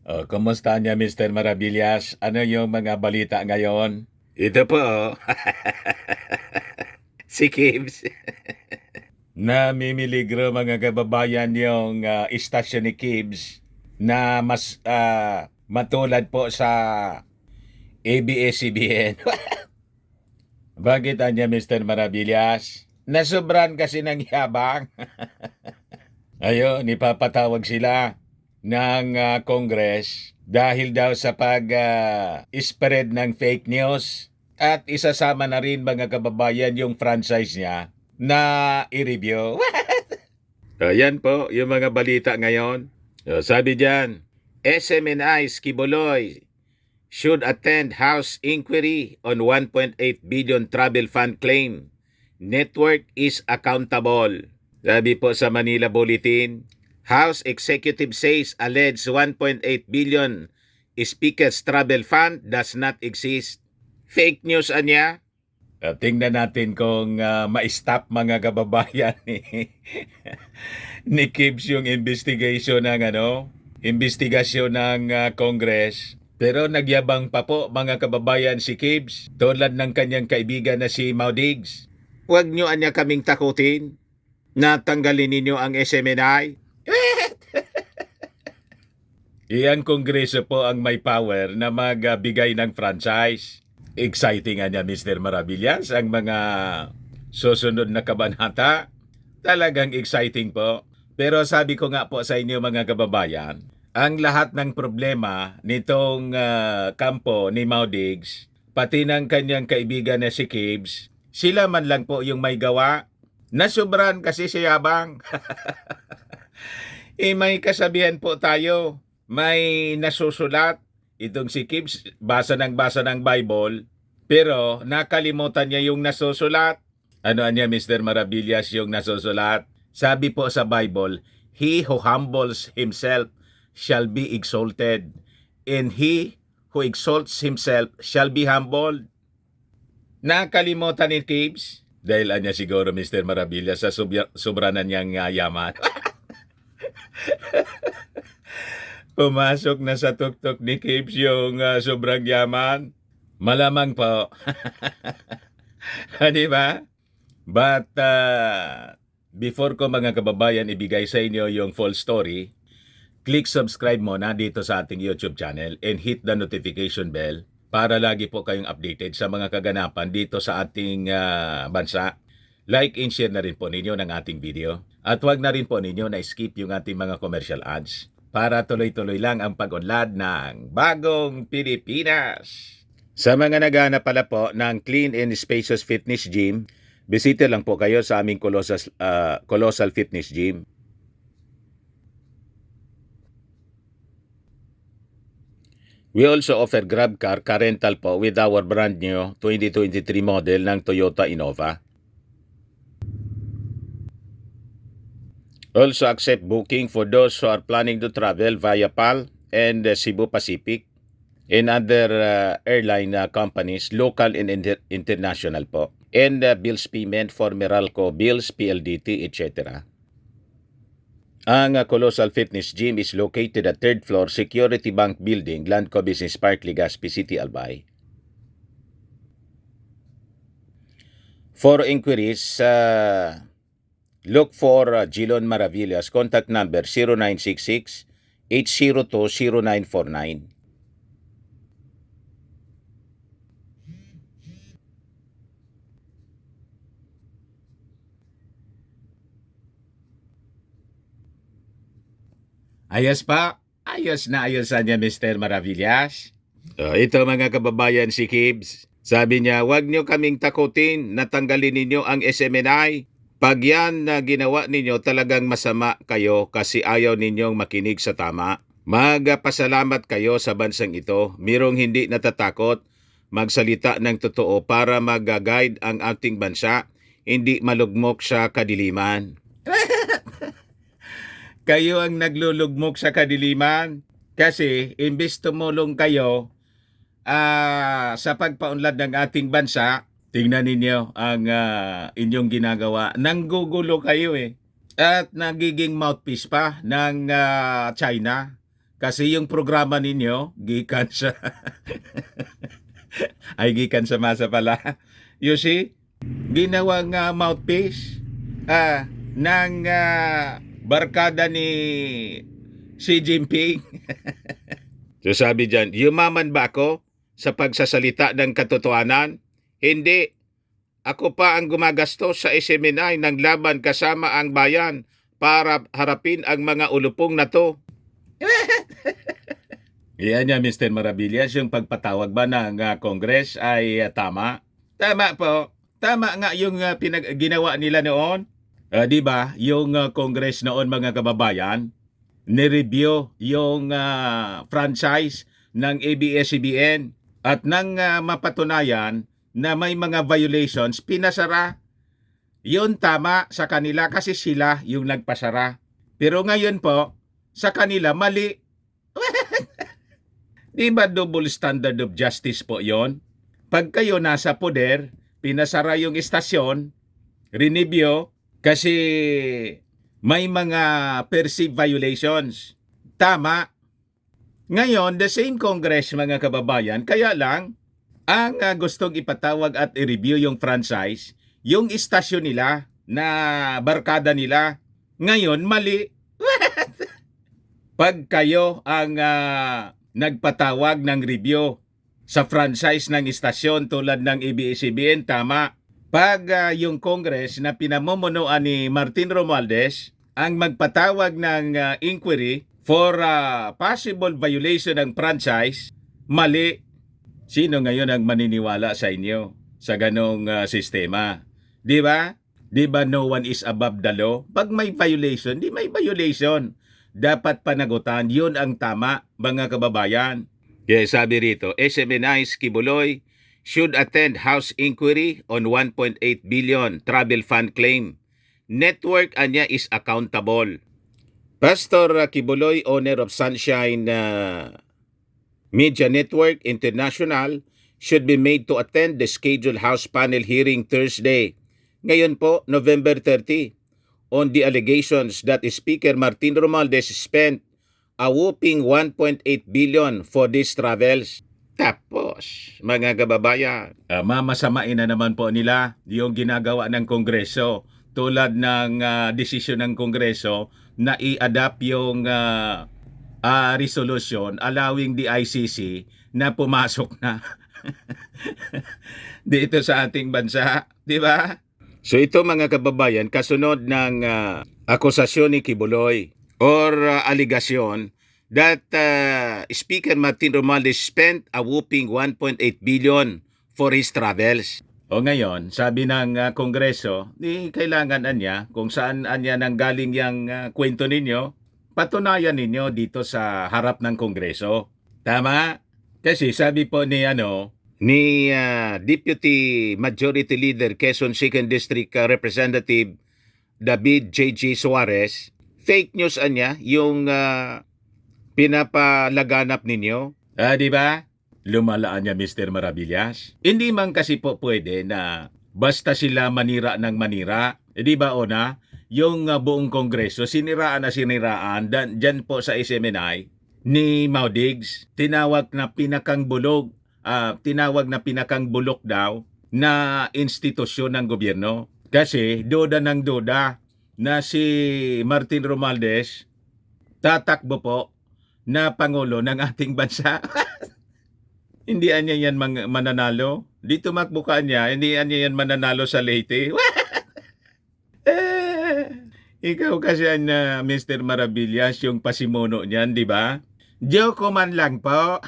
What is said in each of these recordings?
Oh, kumusta niya, Mr. Maravillas? Ano yung mga balita ngayon? Ito po, si Kibbs. Namimiligro mga kababayan yung istasyon ni Kibbs na mas matulad po sa ABS-CBN. Bakit niya, Mr. Maravillas? Nasobran kasi ng yabang. Ayun, ipapatawag sila ng Congress dahil daw sa pag-spread ng fake news at isasama na rin mga kababayan yung franchise niya na i-review. Ayan po, yung mga balita ngayon. Sabi diyan, SMNI Skiboloy should attend House inquiry on 1.8 billion travel fund claim. Network is accountable. Sabi po sa Manila Bulletin, House Executive says alleged 1.8 billion Speaker's Travel Fund does not exist. Fake news anya? Tingnan natin kung ma-stop mga kababayan ni Kibbs yung investigasyon ng Congress. Pero nagyabang pa po mga kababayan si Kibbs tulad ng kanyang kaibigan na si Maudigs. Huwag nyo anya kaming takutin. Natanggalin ninyo ang SMNI. Iyan kongreso po ang may power na magbigay ng franchise. Exciting nga niya, Mr. Maravillas, ang mga susunod na kabanata. Talagang exciting po. Pero sabi ko nga po sa inyo mga kababayan, ang lahat ng problema nitong kampo ni Maudigs, pati ng kanyang kaibigan na si Kibbs, sila man lang po yung may gawa. Nasobran kasi si Yabang. May kasabihan po tayo, may nasusulat. Itong si Kibbs, basa ng Bible, pero nakalimutan niya yung nasusulat. Ano niya, Mr. Maravillas, yung nasusulat? Sabi po sa Bible, he who humbles himself shall be exalted, and he who exalts himself shall be humbled. Nakalimutan ni Kibbs? Dahil anya siguro, Mr. Maravillas, sa sobranan niyang yaman. Pumasok na sa tuktok ni Kibbs yung sobrang yaman. Malamang po. Di ba? But before ko mga kababayan ibigay sa inyo yung full story, click subscribe muna dito sa ating YouTube channel and hit the notification bell para lagi po kayong updated sa mga kaganapan dito sa ating bansa. Like and share na rin po ninyo ng ating video. At huwag na rin po ninyo na skip yung ating mga commercial ads para tuloy-tuloy lang ang pag-unlad ng bagong Pilipinas. Sa mga naghahanap pala po ng clean and spacious fitness gym, bisita lang po kayo sa aming Colossal Fitness Gym. We also offer Grab car rental po with our brand new 2023 model ng Toyota Innova. Also accept booking for those who are planning to travel via PAL and Cebu Pacific and other airline companies, local and international po. And bills payment for Meralco bills, PLDT, etc. Ang Colossal Fitness Gym is located at 3rd floor Security Bank Building, Landco Business Park, Legazpi City, Albay. For inquiries, look for Gilon Maravillas. Contact number 0966-802-0949. Ayos pa. Ayos na niya, Mr. Maravillas. Ito mga kababayan si Kibbs. Sabi niya, huwag niyo kaming takutin, natanggalin ninyo ang SMNI. Pag yan na ginawa ninyo, talagang masama kayo kasi ayaw ninyong makinig sa tama. Magpasalamat kayo sa bansang ito. Mirong hindi natatakot magsalita ng totoo para mag-guide ang ating bansa, hindi malugmok sa kadiliman. Kayo ang naglulugmok sa kadiliman kasi imbes tumulong kayo sa pagpaunlad ng ating bansa, tingnan ninyo ang inyong ginagawa. Nanggugulo kayo eh. At nagiging mouthpiece pa ng China. Kasi yung programa ninyo, gikan sa ay gikan sa masa pala. You see, ginawang mouthpiece ng barkada ni Xi Jinping. So sabi dyan, yumaman ba ako sa pagsasalita ng katotohanan? Hindi. Ako pa ang gumagastos sa SMNI ng laban kasama ang bayan para harapin ang mga ulupong na to. Iyan niya, Mr. Maravillas, yung pagpatawag ba ng Congress ay tama? Tama po. Tama nga yung ginawa nila noon. Di ba, yung Congress noon, mga kababayan, nireview yung franchise ng ABS-CBN at nang mapatunayan na may mga violations, pinasara. Yun tama sa kanila kasi sila yung nagpasara. Pero ngayon po, sa kanila mali. Di ba double standard of justice po yon? Pag kayo nasa poder, pinasara yung istasyon, rinibyo, kasi may mga perceived violations. Tama. Ngayon, the same Congress, mga kababayan, kaya lang, ang gustong ipatawag at i-review yung franchise, yung istasyon nila na barkada nila. Ngayon, mali. Pag kayo ang nagpatawag ng review sa franchise ng istasyon tulad ng ABS-CBN, tama. Pag yung Congress na pinamumunuan ni Martin Romualdez ang magpatawag ng inquiry for possible violation ng franchise, mali. Sino ngayon ang maniniwala sa inyo sa ganong sistema? Di ba? Di ba no one is above the law? Pag may violation, di may violation. Dapat panagutan. Yun ang tama, mga kababayan. Kaya sabi rito, SMNI's Kibuloy should attend House inquiry on 1.8 billion travel fund claim. Network anya is accountable. Pastor Kibuloy, owner of Sunshine Media Network International, should be made to attend the scheduled House panel hearing Thursday. Ngayon po, November 30, on the allegations that Speaker Martin Romualdez spent a whopping 1.8 billion for these travels. Tapos, mga kababayan, mamasamain na naman po nila yung ginagawa ng Kongreso tulad ng desisyon ng Kongreso na i-adapt yung resolution allowing the ICC na pumasok na dito sa ating bansa, di ba? So ito, mga kababayan, kasunod ng akusasyon ni Kibuloy or aligasyon that Speaker Martin Romualdez spent a whopping 1.8 billion for his travels. O ngayon, sabi ng Kongreso, di kailangan anya kung saan anya nanggaling yung kwento ninyo, patunayan ninyo dito sa harap ng Kongreso. Tama? Kasi sabi po ni Deputy Majority Leader Quezon 2nd District Representative David J.G. Suarez, fake news anya yung pinapalaganap ninyo. Di ba? Lumalaan niya, Mr. Maravillas. Hindi man kasi po pwede na basta sila manira ng manira. Di ba, Ona? Yung buong Kongreso, siniraan na siniraan dyan po sa SMNI ni Maudigs. Tinawag na pinakang bulok daw na institusyon ng gobyerno. Kasi duda ng duda na si Martin Romualdez tatakbo po na Pangulo ng ating bansa. Hindi anya yan mananalo. Di tumakbo ka niya, hindi anya yan mananalo sa Leyte. Ikaw kasi Mr. Maravillas, yung pasimuno niyan, di ba? Joke man lang po.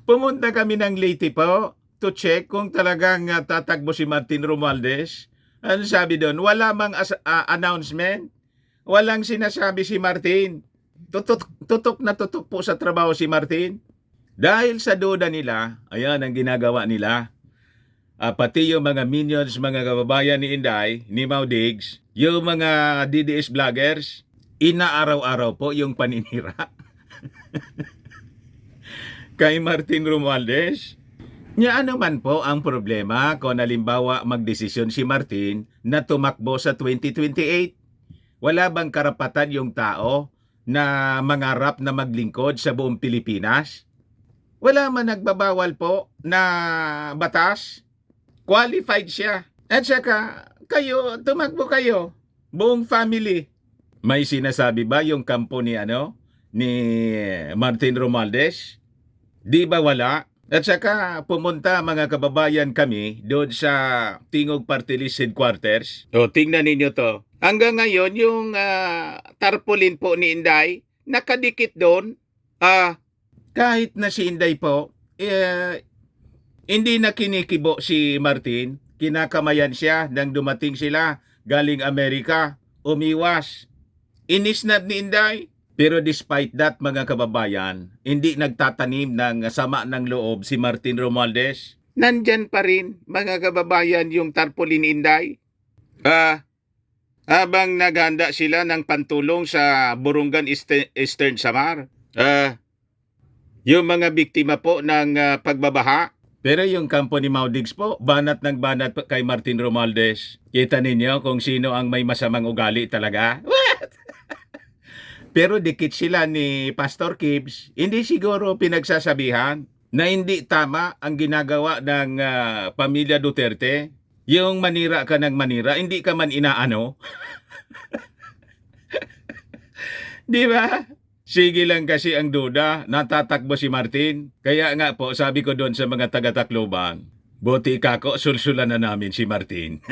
Pumunta kami ng Leyte po to check kung talagang tatakbo si Martin Romualdez. Ano sabi doon? Wala mang announcement. Walang sinasabi si Martin. Tutok na tutok po sa trabaho si Martin. Dahil sa duda nila, ayan ang ginagawa nila. Pati yung mga minions, mga kababayan ni Inday, ni Maudigs, yung mga DDS vloggers, inaaraw-araw po yung paninira. Kay Martin Romualdez. Nya ano man po ang problema kung halimbawa magdesisyon si Martin na tumakbo sa 2028? Wala bang karapatan yung tao na mangarap na maglingkod sa buong Pilipinas? Wala man nagbabawal po na batas. Qualified siya. At saka, kayo, tumakbo kayo. Buong family. May sinasabi ba yung kampo ni Martin Romualdez? Di ba wala? At saka pumunta mga kababayan kami doon sa Tingog Party List Headquarters. O tingnan ninyo to. Hanggang ngayon yung tarpaulin po ni Inday nakadikit doon. Kahit na si Inday po, hindi na kinikibo si Martin. Kinakamayan siya nang dumating sila galing Amerika. Umiwas. Inis na ni Inday. Pero despite that, mga kababayan, hindi nagtatanim ng sama ng loob si Martin Romualdez. Nandyan pa rin, mga kababayan, yung tarpaulin ni Inday. Habang naghanda sila ng pantulong sa Burungan Eastern Samar. Yung mga biktima po ng pagbabaha. Pero yung kampo ni Maudigs po, banat ng banat kay Martin Romualdez. Kita ninyo kung sino ang may masamang ugali talaga? What? Pero dikit sila ni Pastor Gibbs, hindi siguro pinagsasabihan na hindi tama ang ginagawa ng pamilya Duterte. Yung manira ka ng manira, hindi ka man inaano. Di ba? Sige lang kasi ang duda, natatakbo si Martin. Kaya nga po, sabi ko doon sa mga taga-Tacloban, buti kako, sulsulan na namin si Martin.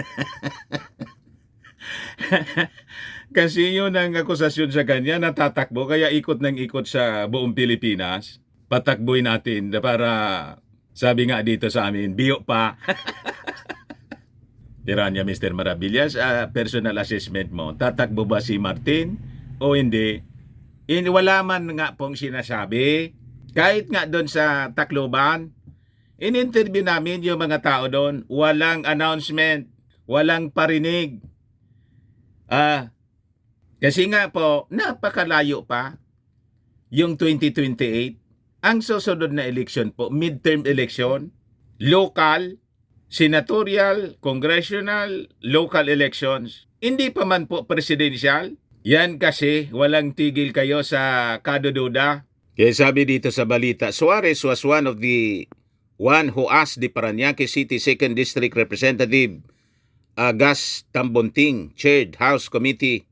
Kasi yun ang akusasyon sa kanya, natatakbo, kaya ikot ng ikot sa buong Pilipinas. Patakboy natin para, sabi nga dito sa amin, biyo pa. Tiranya Mr. Maravillas, personal assessment mo, tatakbo ba si Martin o hindi? Wala man nga pong sinasabi. Kahit nga doon sa Tacloban, in-interview namin yung mga tao doon, walang announcement, walang parinig. Kasi nga po, napakalayo pa yung 2028. Ang susunod na election po, midterm election, local, senatorial, congressional, local elections. Hindi pa man po presidential. Yan kasi walang tigil kayo sa kadududa. Kaya sabi dito sa balita, Suarez was one who asked the Parañaque City 2nd District Representative Gas Tambonting, chaired House Committee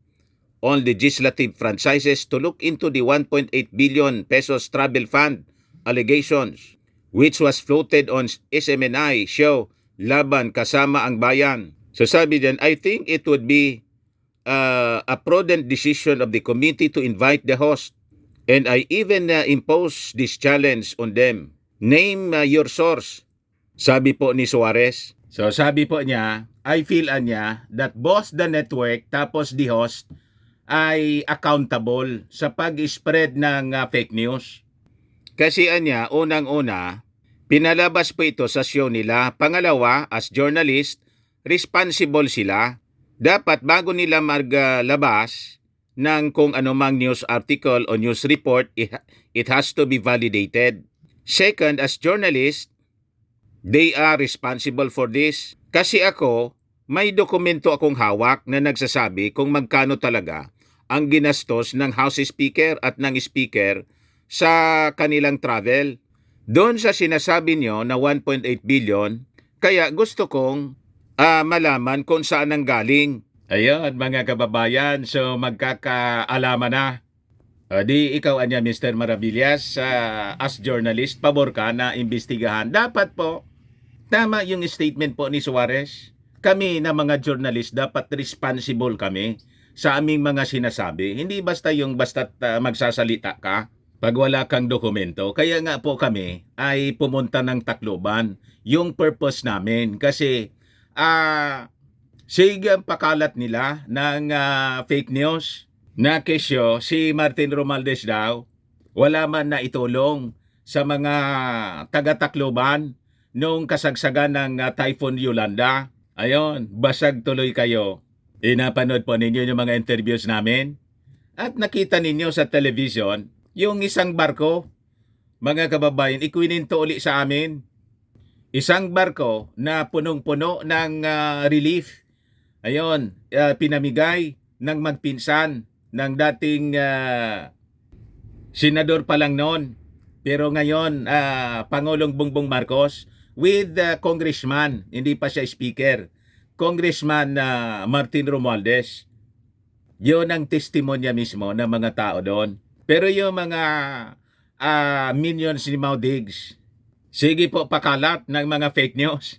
on Legislative Franchises to look into the 1.8 billion pesos travel fund allegations, which was floated on SMNI show Laban Kasama ang Bayan. So sabi dyan, I think it would be a prudent decision of the committee to invite the host. And I even impose this challenge on them. Name your source. Sabi po ni Suarez. So sabi po niya, I feel niya that both the network tapos the host ay accountable sa pag-spread ng fake news. Kasi niya, unang-una, pinalabas po ito sa show nila. Pangalawa, as journalist, responsible sila. Dapat bago nila maglabas ng kung anumang news article o news report, it has to be validated. Second, as journalist, they are responsible for this. Kasi ako, may dokumento akong hawak na nagsasabi kung magkano talaga ang ginastos ng House Speaker at ng Speaker sa kanilang travel. Doon sa sinasabi nyo na 1.8 billion, kaya gusto kong malaman kung saan ang galing. Ayun, mga kababayan, so magkakaalaman na. Di ikaw Mr. Maravillas, as journalist, pabor ka na imbestigahan. Dapat po, tama yung statement po ni Suarez. Kami na mga journalist, dapat responsible kami sa aming mga sinasabi. Hindi basta yung basta't magsasalita ka pag wala kang dokumento. Kaya nga po kami ay pumunta ng Tacloban. Yung purpose namin kasi sige ang pakalat nila ng fake news na kesyo si Martin Romualdez daw wala man na itulong sa mga taga-Tacloban noong kasagsagan ng Typhoon Yolanda. Ayon, basag tuloy kayo. Napanood po ninyo yung mga interviews namin at nakita ninyo sa television yung isang barko. Mga kababayan, ikwininto uli sa amin. Isang barko na punong-puno ng relief. Ayon, pinamigay ng magpinsan ng dating senador pa lang noon. Pero ngayon, Pangulong Bongbong Marcos with congressman, hindi pa siya speaker, Congressman Martin Romualdez. Yun ang testimonya mismo ng mga tao doon. Pero yung mga minions ni Mau Diggs, sige po pakalat ng mga fake news.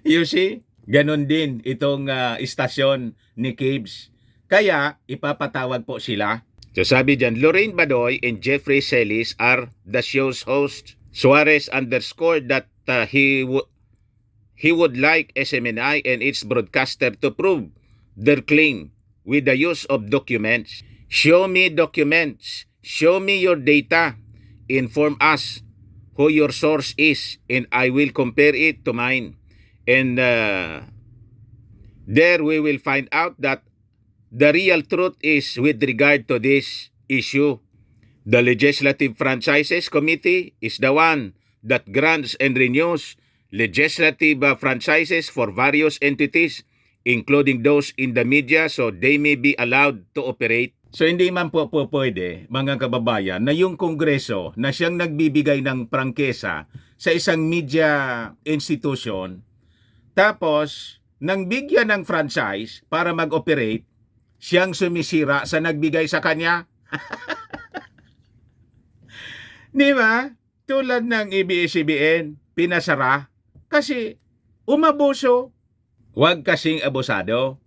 You see? Ganon din itong istasyon ni Kibs. Kaya ipapatawag po sila. So sabi dyan, Lorraine Badoy and Jeffrey Celis are the show's hosts. Suarez underscored that he would like SMNI and its broadcaster to prove their claim with the use of documents. Show me documents. Show me your data. Inform us who your source is and I will compare it to mine. And there we will find out that the real truth is with regard to this issue. The Legislative Franchises Committee is the one that grants and renews legislative franchises for various entities, including those in the media, so they may be allowed to operate. So hindi man po pwede, mga kababayan, na yung Kongreso na siyang nagbibigay ng prangkesa sa isang media institution, tapos nang bigyan ng franchise para mag-operate, siyang sumisira sa nagbigay sa kanya. Di ba? Tulad ng ABS-CBN, pinasara kasi umabuso. Huwag kasing abusado.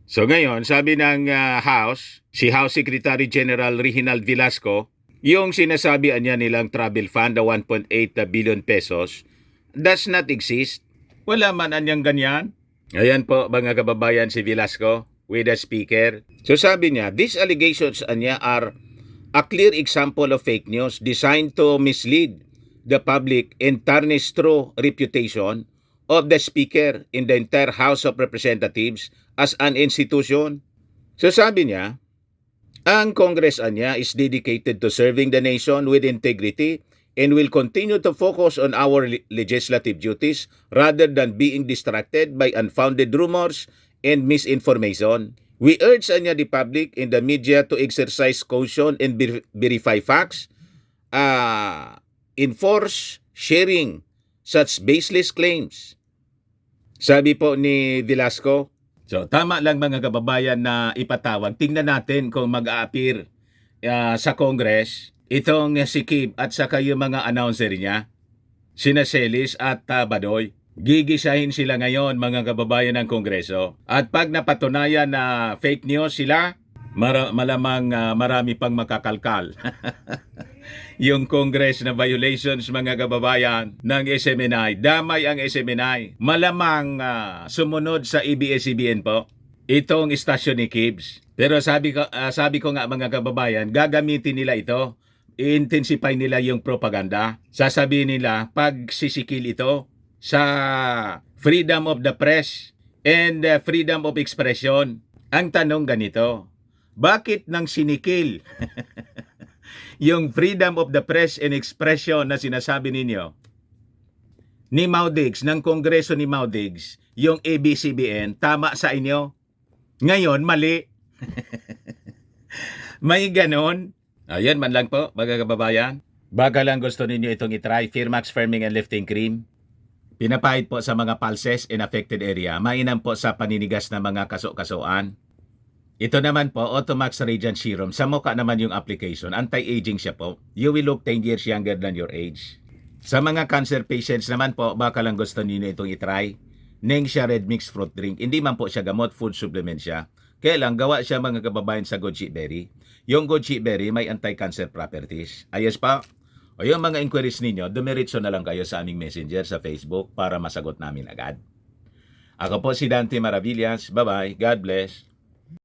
So ngayon, sabi ng House, si House Secretary General Reginald Velasco, yung sinasabihan niya nilang travel fund na 1.8 billion pesos does not exist. Wala man anyang ganyan. Ayan po mga kababayan si Velasco with the speaker. So sabi niya, these allegations niya are a clear example of fake news designed to mislead the public and tarnish true reputation of the speaker in the entire House of Representatives as an institution. So sabi niya, ang Congress niya is dedicated to serving the nation with integrity and will continue to focus on our legislative duties rather than being distracted by unfounded rumors and misinformation. We urge the public and the media to exercise caution and verify facts, enforce sharing such baseless claims. Sabi po ni Velasco. So tama lang mga kababayan na ipatawag. Tingnan natin kung mag-a-appear sa Congress itong si Kib at saka yung mga announcer niya, sina Celis at Badoy. Gigisahin sila ngayon mga kababayan ng Kongreso. At pag napatunayan na fake news sila, malamang marami pang makakalkal. Yung Congress na violations mga kababayan ng SMNI, damay ang SMNI. Malamang sumunod sa ABS-CBN po itong istasyon ni Kibs. Pero sabi ko nga mga kababayan, gagamitin nila ito. I-intensify nila yung propaganda. Sasabihin nila pagsisikil ito sa freedom of the press and freedom of expression. Ang tanong ganito, bakit nang sinikil yung freedom of the press and expression na sinasabi ninyo ni Mau Diggs, ng Kongreso ni Mau Diggs, yung ABS-CBN, tama sa inyo? Ngayon, mali. May ganon. Ayan man lang po, mga kababayan. Baka lang gusto ninyo itong itry, Firmax Firming and Lifting Cream. Pinapahid po sa mga pulses in affected area. Mainam po sa paninigas na mga kaso-kasuan. Ito naman po, Automax Radiant Serum. Sa mukha naman yung application. Anti-aging siya po. You will look 10 years younger than your age. Sa mga cancer patients naman po, baka lang gusto ninyo itong itry. Nengxia Red Mix Fruit Drink. Hindi man po siya gamot, food supplement siya. Kaya lang, gawa siya mga kababayan sa goji berry. Yung goji berry may anti-cancer properties. Ayos pa. O yung mga inquiries ninyo, dumiretso na lang kayo sa aming messenger sa Facebook para masagot namin agad. Ako po si Dante Maravillas. Bye-bye. God bless.